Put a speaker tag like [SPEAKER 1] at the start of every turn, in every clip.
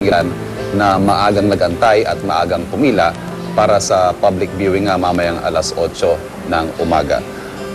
[SPEAKER 1] yan na maagang nagantay at maagang pumila para sa public viewing mamayang alas 8 ng umaga.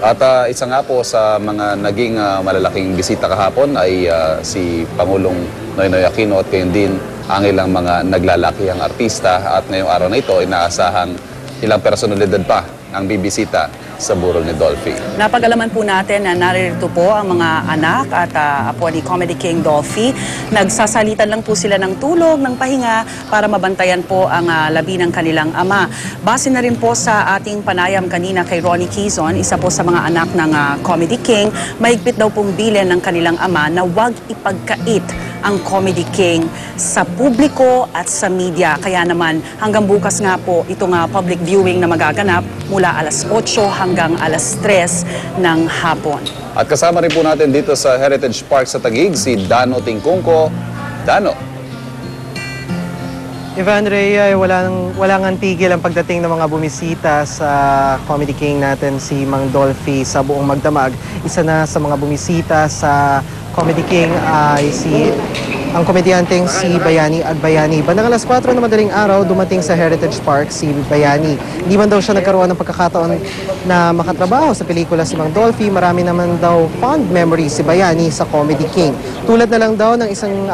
[SPEAKER 1] At isa nga po sa mga naging malalaking bisita kahapon ay si Pangulong Noynoy Aquino at gayon din ang ilang mga naglalakihang artista, at ngayong araw na ito inaasahang ilang personalidad pa ang bibisita sa burol ni Dolphy.
[SPEAKER 2] Napag-alaman po natin na naririto po ang mga anak at apo ni Comedy King Dolphy. Nagsasalitan lang po sila ng tulog, ng pahinga para mabantayan po ang labi ng kanilang ama. Base na rin po sa ating panayam kanina kay Ronnie Quezon, isa po sa mga anak ng Comedy King, mahigpit daw pong bilin ng kanilang ama na huwag ipagkait ang Comedy King sa publiko at sa media. Kaya naman hanggang bukas nga po itong public viewing na magaganap mula alas 8 hanggang alas 3 ng hapon.
[SPEAKER 1] At kasama rin po natin dito sa Heritage Park sa Taguig si Dano Tingkungko. Dano.
[SPEAKER 3] Ivan Rhea, walang tigil ang pagdating ng mga bumisita sa Comedy King natin, si Mang Dolphy sa buong magdamag. Isa na sa mga bumisita sa Comedy King ay ang komedyanteng si Bayani Agbayani. Bandang alas 4 na madaling araw, dumating sa Heritage Park si Bayani. Hindi man daw siya nagkaroon ng pagkakataon na makatrabaho sa pelikula si Mang Dolphy. Marami naman daw fond memories si Bayani sa Comedy King. Tulad na lang daw ng isang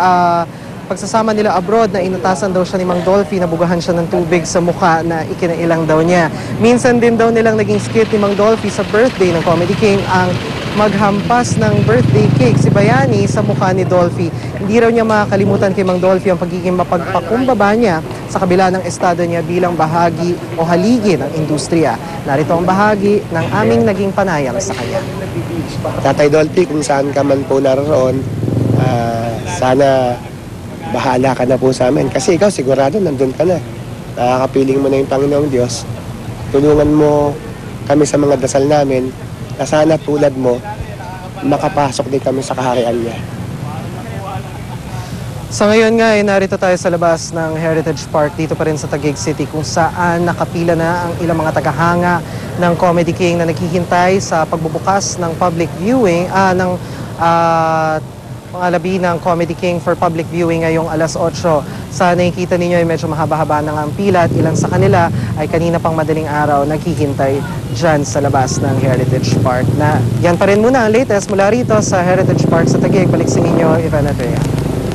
[SPEAKER 3] pagsasama nila abroad na inutasan daw siya ni Mang Dolphy, nabugahan siya ng tubig sa mukha na ikinailang daw niya. Minsan din daw nilang naging skit ni Mang Dolphy sa birthday ng Comedy King ang maghampas ng birthday cake si Bayani sa mukha ni Dolphy. Hindi raw niya makakalimutan kay Mang Dolphy ang pagiging mapagpakumbaba niya sa kabila ng estado niya bilang bahagi o haligi ng industriya. Narito ang bahagi ng aming naging panayam sa kanya.
[SPEAKER 4] Tatay Dolphy, kung saan ka man po naroon, sana bahala ka na po sa amin. Kasi ikaw sigurado nandun ka na. Nakakapiling mo na yung Panginoong Diyos. Tulungan mo kami sa mga dasal namin na sana tulad mo, makapasok din kami sa kaharian niya.
[SPEAKER 3] Sa ngayon nga, narito tayo sa labas ng Heritage Park dito pa rin sa Taguig City kung saan nakapila na ang ilang mga tagahanga ng Comedy King na naghihintay sa pagbubukas ng public viewing ng pangalabi ng Comedy King for public viewing ngayong alas 8. Sa nakikita ninyo ay medyo mahaba-haba ng ang pila at ilan sa kanila ay kanina pang madaling araw naghihintay dyan sa labas ng Heritage Park. Yan pa rin muna ang latest mula rito sa Heritage Park sa Taguig. Balik sa inyo, Ivan at Rhea.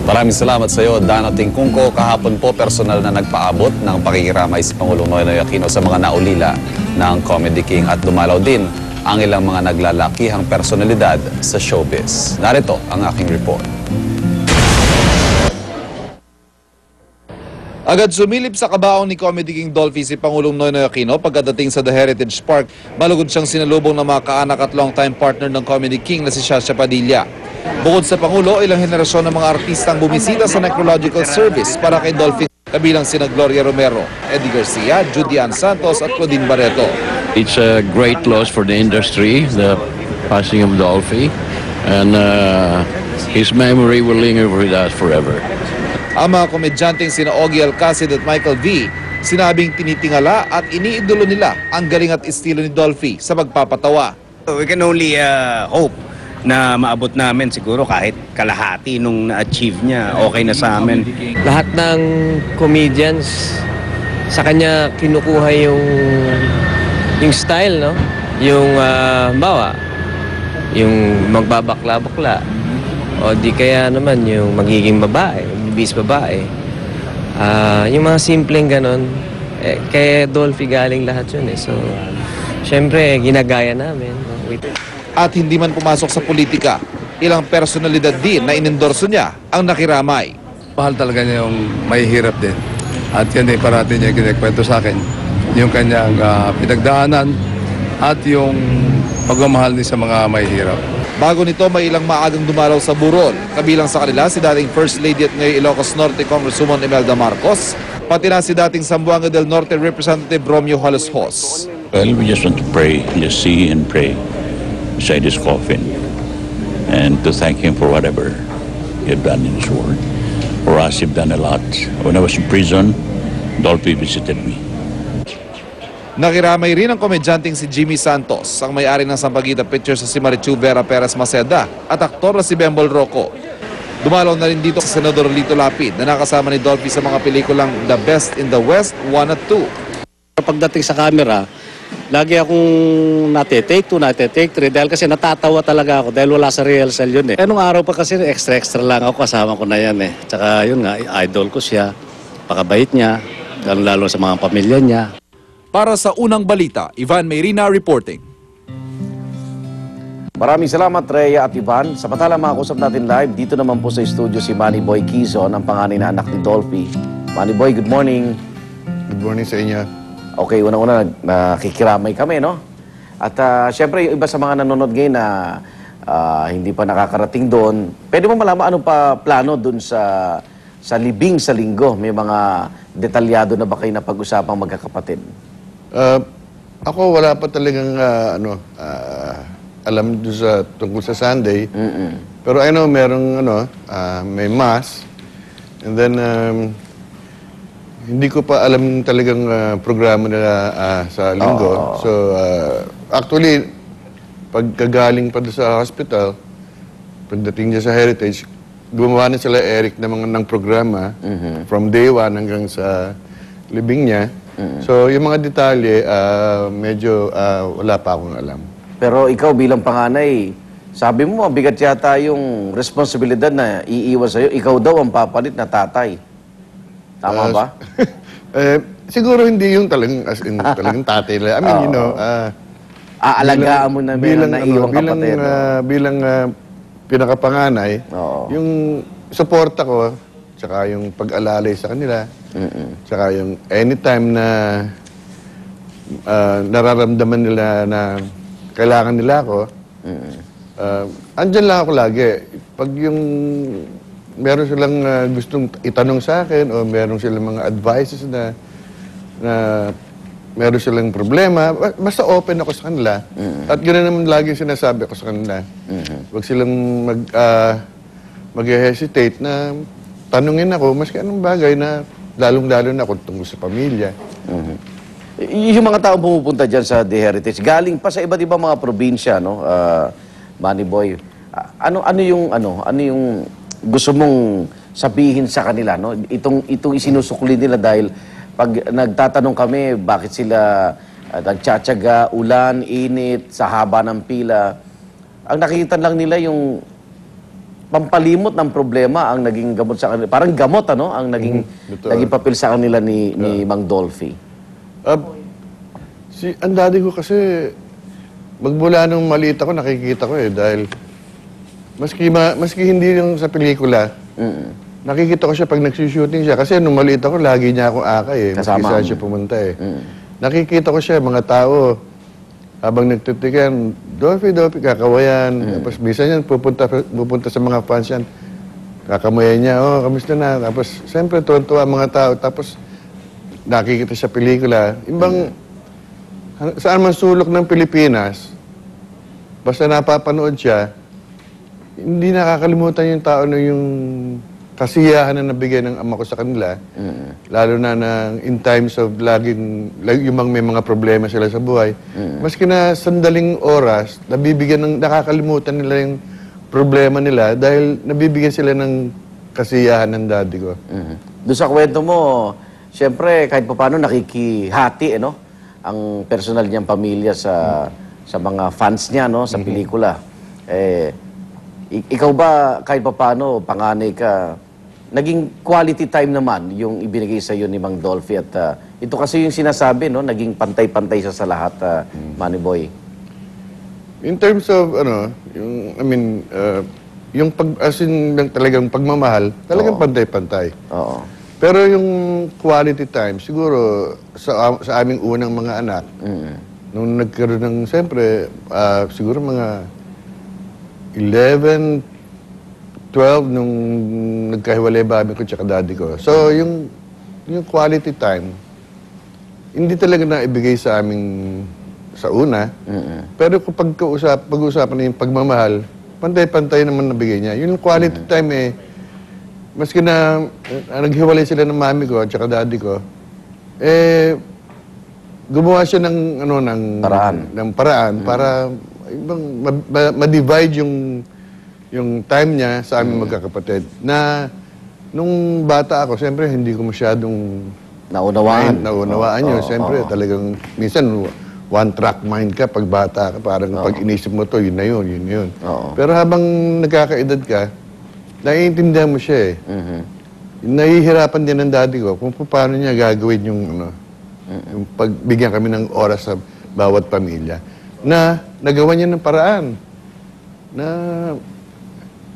[SPEAKER 1] Maraming salamat sa iyo, Dano Tingkungko. Kahapon po, personal na nagpaabot ng pakikiramay si Pangulong Noynoy Aquino sa mga naulila ng Comedy King at dumalaw din ang ilang mga naglalakihang personalidad sa showbiz. Narito ang aking report. Agad sumilip sa kabaong ni Comedy King Dolphy si Pangulong Noynoy Aquino pagkadating sa The Heritage Park. Malugod siyang sinalubong ng mga kaanak at long-time partner ng Comedy King na si Shasha Padilla. Bukod sa Pangulo, ilang henerasyon ng mga artistang bumisita sa necrological service para kay Dolphy, kabilang sina Gloria Romero, Eddie Garcia, Judy Ann Santos at Claudine Barreto.
[SPEAKER 5] It's a great loss for the industry, the passing of Dolphy, and his memory will linger with us forever.
[SPEAKER 1] Ang mga komedyanteng sina Ogie Alcacid at Michael V, sinabing tinitingala at iniidolo nila ang galing at estilo ni Dolphy sa magpapatawa.
[SPEAKER 6] We can only hope na maabot namin siguro kahit kalahati nung na-achieve niya, okay na sa amin.
[SPEAKER 7] Lahat ng comedians sa kanya kinukuha yung style, no? Yung bawa, yung magbabakla-bakla, o di kaya naman yung magiging babae, bis babae. Yung mga simpleng ganon, kay Dolphy galing lahat yun eh. So, syempre, ginagaya namin.
[SPEAKER 1] At hindi man pumasok sa politika, ilang personalidad din na inendorso niya ang nakiramay.
[SPEAKER 8] Mahal talaga niya yung may hirap din. At yan din parati niya kinikwento sa akin. Yung kanyang pinagdaanan at yung pagmamahal niya sa mga may hirap.
[SPEAKER 1] Bago nito, may ilang maagang dumalaw sa burol. Kabilang sa kanila si dating First Lady at ngayon Ilocos Norte Congresswoman Imelda Marcos, pati na si dating Zamboanga del Norte Representative Romeo Halos-Hos.
[SPEAKER 5] Well, we just want to pray, just see and pray beside his coffin and to thank him for whatever he had done in his world. For us, he'd done a lot. When I was in prison, Dolphy visited me.
[SPEAKER 1] Nakiramay rin ang komedyanteng si Jimmy Santos, ang may-ari ng Sampaguita Pictures sa si Marichu Vera Perez Maceda at aktor na si Bembol Rocco.
[SPEAKER 9] Dumalaw na rin dito si Senador Lito Lapid na nakasama ni Dolphy sa mga pelikulang The Best in the West 1 at 2.
[SPEAKER 10] Pagdating sa camera, lagi akong nate-take 2, nate-take 3 dahil kasi natatawa talaga ako dahil wala sa rehearsal yun eh. Nung araw pa kasi extra lang ako, kasama ko na yan eh. Tsaka yun nga, idol ko siya, pakabait niya, lalo sa mga pamilya niya.
[SPEAKER 9] Para sa Unang Balita, Ivan Mayrina reporting.
[SPEAKER 11] Maraming salamat, Rhea at Ivan. Samantala makakausap natin live, dito naman po sa studio si Manny Boy Quizon, ang panganay na anak ni Dolphy. Manny Boy, good morning.
[SPEAKER 12] Good morning sa inyo.
[SPEAKER 11] Okay, unang-una, nakikiramay kami, no? At syempre, yung iba sa mga nanonood ngayon na hindi pa nakakarating doon, pwede mo malaman anong pa plano doon sa libing sa linggo? May mga detalyado na ba kayo na pag-usapang magkakapatid?
[SPEAKER 12] Ako wala pa talagang alam doon sa tungkol sa Sunday. Pero I know merong may mass. And then hindi ko pa alam talagang programa nila sa linggo. So actually pagkagaling pa doon sa hospital, pagdating niya sa Heritage, gumawa na sila Eric ng programa from day 1 hanggang sa libing niya. So yung mga detalye medyo wala pa akong alam.
[SPEAKER 11] Pero ikaw bilang panganay, sabi mo mabigat yata yung responsibilidad na iiwan sa'yo. Ikaw daw ang papalit na tatay. Tama ba?
[SPEAKER 12] Siguro hindi yung talagang as in talagang tatay. I mean,
[SPEAKER 11] aalagaan mo na bilang naiiwang kapatid.
[SPEAKER 12] Bilang pinakapanganay, yung suporta ko, tsaka yung pag-alalay sa kanila, tsaka yung anytime na nararamdaman nila na kailangan nila ako, andyan lang ako lagi. Pag yung meron silang gustong itanong sa akin o meron silang mga advices na meron silang problema, basta open ako sa kanila. At ganoon naman lagi sinasabi ko sa kanila. Huwag silang mag-hesitate na tanungin ako, maski anong bagay na lalong-lalo na kung tungkol sa pamilya.
[SPEAKER 11] Yung mga taong pumupunta dyan sa The Heritage, galing pa sa iba't ibang mga probinsya, no? Manny Boy, ano yung gusto mong sabihin sa kanila, no? Itong isinusukli nila dahil pag nagtatanong kami bakit sila nagtsatsaga, ulan, init, sa haba ng pila, ang nakikita lang nila yung pampalimot ng problema ang naging gamot sa kanila. Parang gamot, ang naging papel sa kanila ni Mang Dolphy.
[SPEAKER 12] Ang daddy ko kasi, magmula nung maliit ako, nakikita ko dahil maski hindi yung sa pelikula, nakikita ko siya pag nagsushooting siya. Kasi nung maliit ako, lagi niya akong akay maski saan siya pumunta Nakikita ko siya, mga tao, habang nagtitikan, Dolphy, kakawayan. Tapos minsan yan, pupunta sa mga fans yan, kakamayan niya, kamusta na? Tapos, siyempre, tuwan-tuwa mga tao. Tapos, nakikita siya pelikula. Saan man sulok ng Pilipinas, basta napapanood siya, hindi nakakalimutan yung tao na yung kasiyahan na nabigay ng ama ko sa kanila. Lalo na in times of laging, yung may mga problema sila sa buhay. Maski na sandaling oras, nakakalimutan nila yung problema nila dahil nabibigyan sila ng kasiyahan ng daddy ko.
[SPEAKER 11] Doon sa kwento mo, siyempre, kahit pa paano nakikihati, ang personal niyang pamilya sa mga fans niya, sa pelikula. Ikaw ba, kahit pa paano, panganay ka, naging quality time naman yung ibinigay sa iyo ni Mang Dolphy at ito kasi yung sinasabi, naging pantay-pantay siya sa lahat, Manny Boy.
[SPEAKER 12] In terms of, yung talagang pagmamahal, talagang pantay-pantay. Pero yung quality time, siguro sa aming unang mga anak, nung nagkaroon ng, siyempre, siguro mga 11, 12 nung nagkahiwalay babi ko tsaka daddy ko. So, yung quality time, hindi talaga na ibigay sa aming sa una. Pero kung pag-uusapan na yung pagmamahal, pantay-pantay naman nabigay niya. Yung quality time maski na naghiwalay sila ng mami ko at tsaka daddy ko, gumawa siya ng paraan para ma-divide yung time niya sa aming magkakapatid. Na nung bata ako, siyempre hindi ko masyadong
[SPEAKER 11] Naunawaan.
[SPEAKER 12] naunawaan yun. Siyempre talagang minsan one-track mind ka pag bata ka. Parang pag inisip mo to, yun na yun, yun na yun. Pero habang nagkakaedad ka, naiintindihan mo siya eh. Nahihirapan din ng daddy ko kung paano niya gagawin yung, yung pagbigyan kami ng oras sa bawat pamilya. Na nagawa niya ng paraan. Na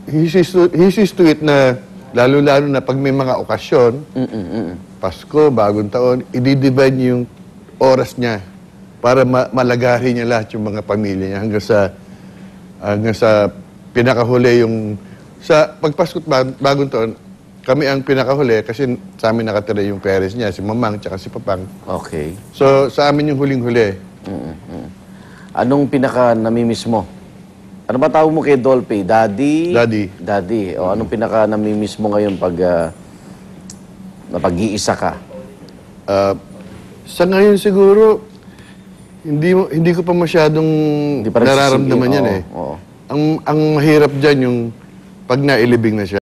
[SPEAKER 12] he sees to it na lalo-lalo na pag may mga okasyon, Pasko, Bagong Taon, i-divide niya yung oras niya para malagari niya lahat yung mga pamilya niya hanggang sa pinakahuli yung sa pagpasko at Bagong Taon, kami ang pinakahuli kasi sa amin nakatira yung parents niya, si Mamang tsaka si Papang.
[SPEAKER 11] Okay.
[SPEAKER 12] So sa amin yung huling-huli.
[SPEAKER 11] Anong pinaka namimiss mo? Ano ba tawag mo kay Dolphy? Daddy? Daddy. O anong pinaka namimiss mo ngayon pag napag-iisa ka?
[SPEAKER 12] Sa ngayon siguro, hindi ko pa masyadong
[SPEAKER 11] Hindi pa
[SPEAKER 12] nararamdaman yan eh. Ang mahirap dyan yung pag nailibing na siya.